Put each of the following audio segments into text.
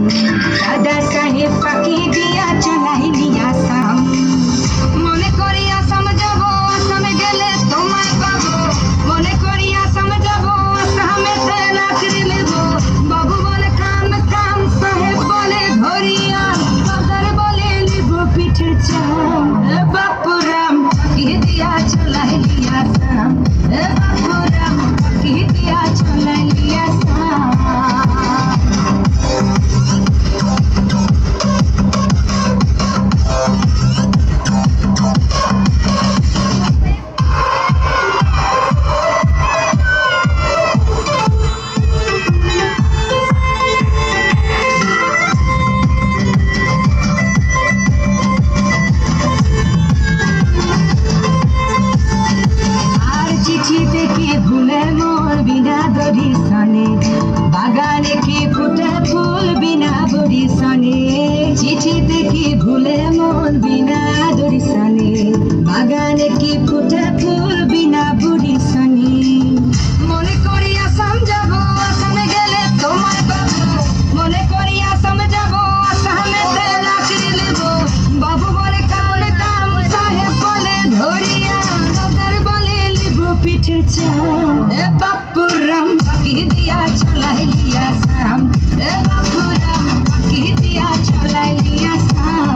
দাদা সাহেব পাখি দিয়া চালাইলি আসাম। মনে করি আসাম যাব, আসামে গেলে তোমায় পাবো। মনে করি আসাম যাব, আসামেতে লাকড়ি নেব। বাবু বলে কাম কাম, সাহেব বলে ধরিয়া, দাদার বলে লিব পিঠে চাম। বাপুরাম পাখি দিয়া চালাইলি আসাম। বাপুরাম পাখি দিয়া চালাইলি আসাম। ভুলে মোর বিনা দরিশনে, বাগানে কি ফুটে ফুল বিনা বরিশনে। চিঠি দেখি ভুলে মোর বিনা দরিশনে, বাগানে কি ফুটে ফুল বিনা বরিশনে। মনে করি আসাম যাব, আসামে গেলে তোমায় পাবো। মনে করি আসাম যাব, আসামেতে লাকড়ি নেব। বাবু বলে কাম কাম, সাহেব বলে ধরিয়া, দাদার বলে লিব পিঠে চাম। বাপুরাম পাখি দিয়া চালাইলি আসাম। বাপুরাম পাখি দিয়া চালাইলি আসাম।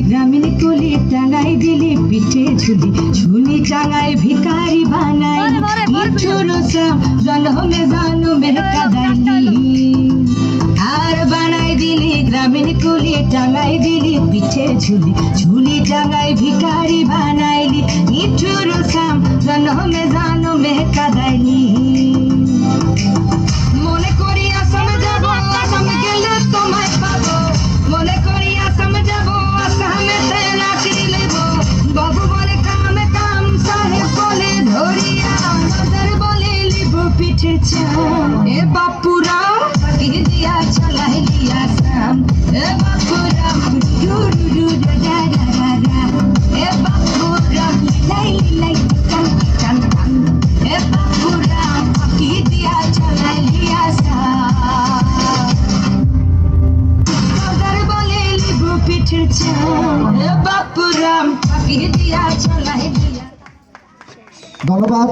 গ্রামীণ কলি টাঙাই দিলি পিঠে ঝুলি, ঝুলি টাঙাই ভিখারি বানাই। জন্মে জন্মে কাদাইলি। আর বানাই দিলি গ্রামীণ কলি টাঙাই দিলি পিঠে ঝুলি, ঝুলি টাঙাই ভিখারি বানাইলি। নিঠুর সাম জন্মে জন্মে কাদাইলি। মনে করি আসাম যাব, আসামে গেলে তোমায় পাবো। মনে করি আসাম যাব, আসামেতে লাকড়ি নেব। বাবু বলে কাম কাম, সাহেব বলে ধরিয়া, দাদার বলে লিব পিঠে চাম। বাপুরাম পাখি দিয়া চালাইলি আসাম। বাপুরাম রু রু রু রা রা রা রা। বাপুরাম লাই লাই টান টান টান। বাপুরাম পাখি দিয়া চালাইলি আসাম। দাদার বলে লিব পিঠে চাম। বাপুরাম পাখি দিয়া চালাইলি। ধন্যবাদ।